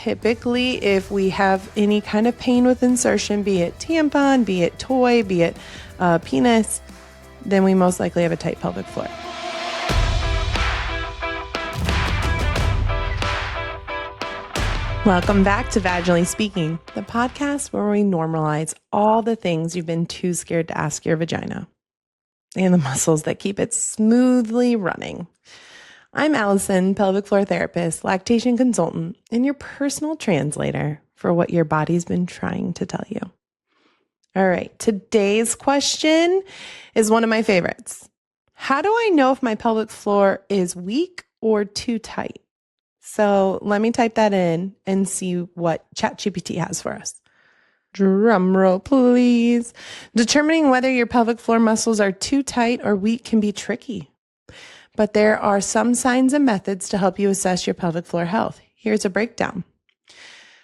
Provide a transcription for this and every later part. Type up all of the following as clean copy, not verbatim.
typically, if we have any kind of pain with insertion, be it tampon, be it toy, be it penis, then we most likely have a tight pelvic floor. Welcome back to Vaginally Speaking, the podcast where we normalize all the things you've been too scared to ask your vagina and the muscles that keep it smoothly running. I'm Allison, pelvic floor therapist, lactation consultant, and your personal translator for what your body's been trying to tell you. All right, today's question is one of my favorites. How do I know if my pelvic floor is weak or too tight? So let me type that in and see what ChatGPT has for us. Drum roll, please. Determining whether your pelvic floor muscles are too tight or weak can be tricky, but there are some signs and methods to help you assess your pelvic floor health. Here's a breakdown.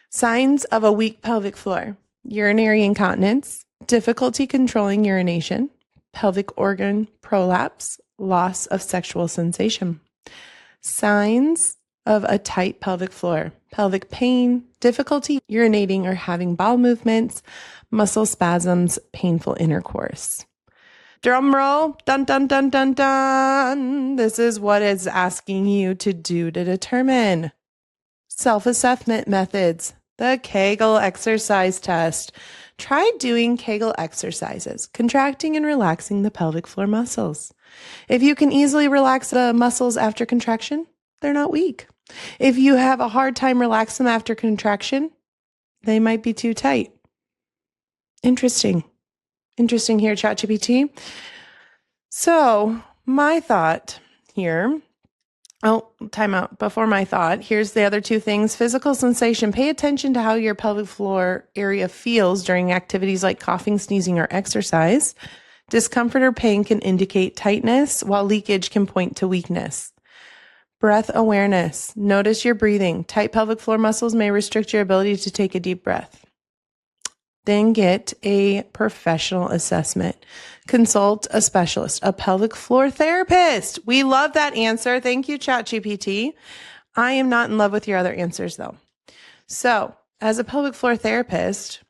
Signs of a weak pelvic floor: urinary incontinence, difficulty controlling urination, pelvic organ prolapse, loss of sexual sensation. Signs of a tight pelvic floor: pelvic pain, difficulty urinating or having bowel movements, muscle spasms, painful intercourse. Drum roll, dun, dun, dun, dun, dun. This is what it's asking you to do to determine. Self-assessment methods, the Kegel exercise test. Try doing Kegel exercises, contracting and relaxing the pelvic floor muscles. If you can easily relax the muscles after contraction, they're not weak. If you have a hard time relaxing them after contraction, they might be too tight. Interesting here, ChatGPT. So my thought here, time out. Before my thought, here's the other two things. Physical sensation. Pay attention to how your pelvic floor area feels during activities like coughing, sneezing, or exercise. Discomfort or pain can indicate tightness, while leakage can point to weakness. Breath awareness. Notice your breathing. Tight pelvic floor muscles may restrict your ability to take a deep breath. Then get a professional assessment. Consult a specialist, a pelvic floor therapist. We love that answer. Thank you, ChatGPT. I am not in love with your other answers, though. So, as a pelvic floor therapist,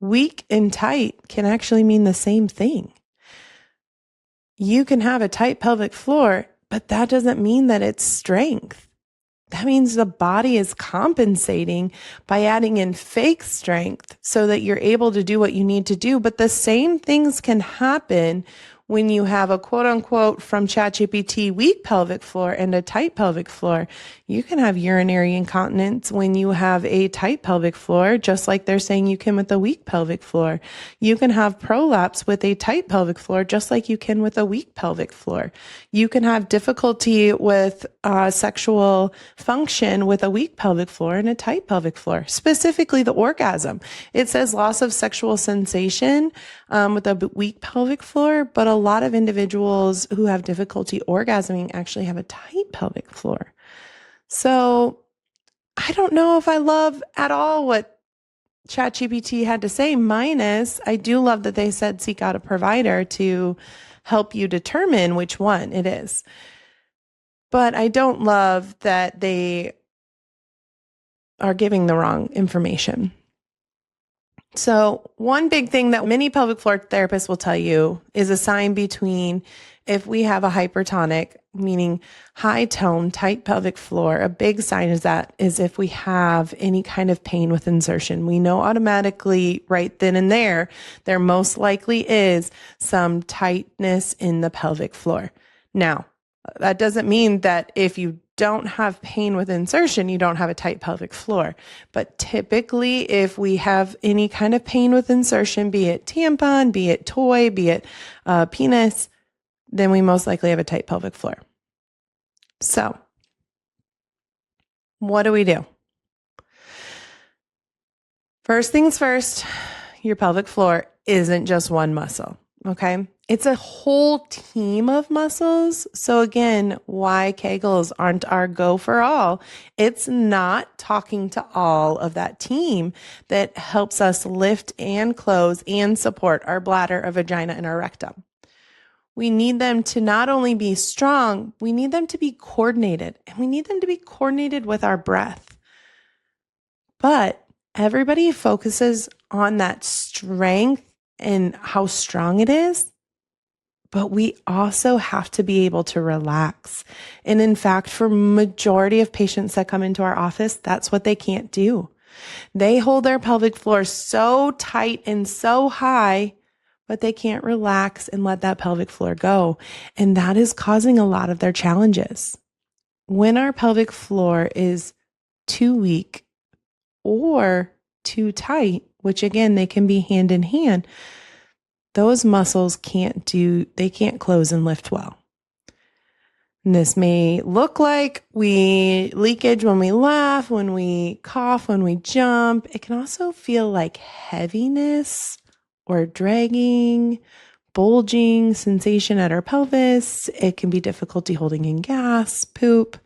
weak and tight can actually mean the same thing. You can have a tight pelvic floor, but that doesn't mean that it's strength. That means the body is compensating by adding in fake strength so that you're able to do what you need to do. But the same things can happen when you have a quote unquote from ChatGPT weak pelvic floor and a tight pelvic floor. You can have urinary incontinence when you have a tight pelvic floor, just like they're saying you can with a weak pelvic floor. You can have prolapse with a tight pelvic floor, just like you can with a weak pelvic floor. You can have difficulty with sexual function with a weak pelvic floor and a tight pelvic floor, specifically the orgasm. It says loss of sexual sensation with a weak pelvic floor, but a lot of individuals who have difficulty orgasming actually have a tight pelvic floor. So I don't know if I love at all what ChatGPT had to say, minus I do love that they said seek out a provider to help you determine which one it is. But I don't love that they are giving the wrong information. So one big thing that many pelvic floor therapists will tell you is a sign between if we have a hypertonic, meaning high tone, tight pelvic floor. A big sign is if we have any kind of pain with insertion. We know automatically right then and there most likely is some tightness in the pelvic floor. Now, that doesn't mean that if you don't have pain with insertion, you don't have a tight pelvic floor. But typically, if we have any kind of pain with insertion, be it tampon, be it toy, be it penis, then we most likely have a tight pelvic floor. So, what do? First things first, your pelvic floor isn't just one muscle, okay? It's a whole team of muscles. So again, why Kegels aren't our go for all. It's not talking to all of that team that helps us lift and close and support our bladder, our vagina, and our rectum. We need them to not only be strong, we need them to be coordinated, and we need them to be coordinated with our breath. But everybody focuses on that strength and how strong it is. But we also have to be able to relax. And in fact, for majority of patients that come into our office, that's what they can't do. They hold their pelvic floor so tight and so high, but they can't relax and let that pelvic floor go. And that is causing a lot of their challenges. When our pelvic floor is too weak or too tight, which again, they can be hand in hand, those muscles can't close and lift well. And this may look like we leakage when we laugh, when we cough, when we jump. It can also feel like heaviness or dragging, bulging sensation at our pelvis. It can be difficulty holding in gas, poop.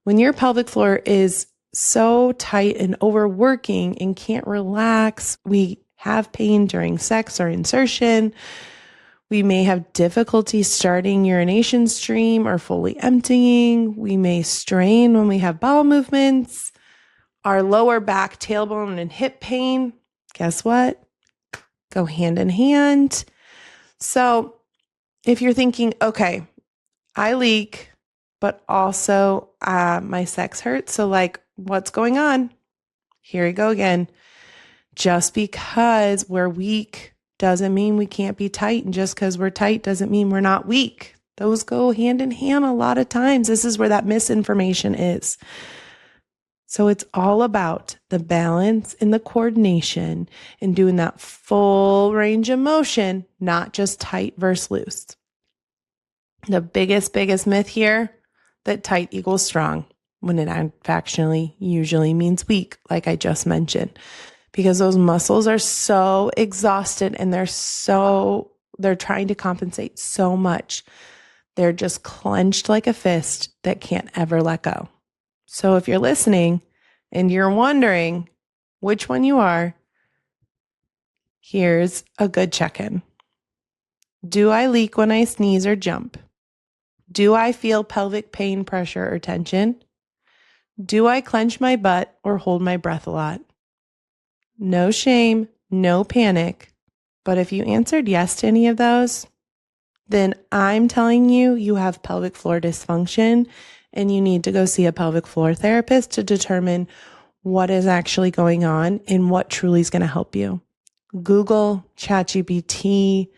When your pelvic floor is so tight and overworking and can't relax, we have pain during sex or insertion. We may have difficulty starting urination stream or fully emptying. We may strain when we have bowel movements. Our lower back, tailbone, and hip pain, guess what? Go hand in hand. So if you're thinking, okay, I leak, but also my sex hurts. So like, what's going on? Here we go again. Just because we're weak doesn't mean we can't be tight. And just because we're tight doesn't mean we're not weak. Those go hand in hand a lot of times. This is where that misinformation is. So it's all about the balance and the coordination and doing that full range of motion, not just tight versus loose. The biggest myth here, that tight equals strong, when it actually usually means weak, like I just mentioned, because those muscles are so exhausted and they're trying to compensate so much. They're just clenched like a fist that can't ever let go. So if you're listening and you're wondering which one you are, here's a good check-in. Do I leak when I sneeze or jump? Do I feel pelvic pain, pressure, or tension? Do I clench my butt or hold my breath a lot? No shame, no panic. But if you answered yes to any of those, then I'm telling you, you have pelvic floor dysfunction and you need to go see a pelvic floor therapist to determine what is actually going on and what truly is going to help you. Google, ChatGPT,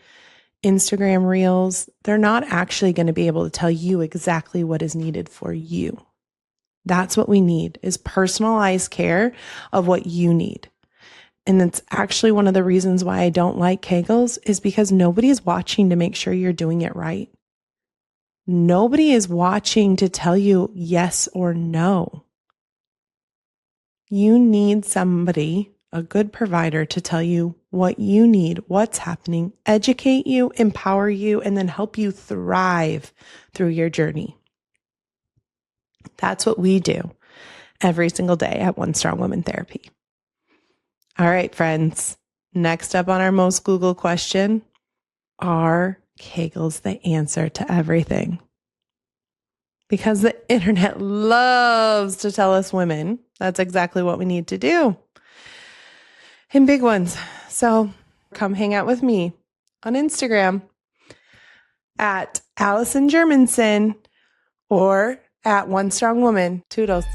Instagram Reels, they're not actually going to be able to tell you exactly what is needed for you. That's what we need, is personalized care of what you need. And it's actually one of the reasons why I don't like Kegels, is because nobody is watching to make sure you're doing it right. Nobody is watching to tell you yes or no. You need somebody, a good provider, to tell you what you need, what's happening, educate you, empower you, and then help you thrive through your journey. That's what we do every single day at One Strong Woman Therapy. All right, friends. Next up on our most Googled question, are Kegels the answer to everything? Because the internet loves to tell us women that's exactly what we need to do. And big ones. So come hang out with me on Instagram at Allison Germanson or at One Strong Woman. Toodles.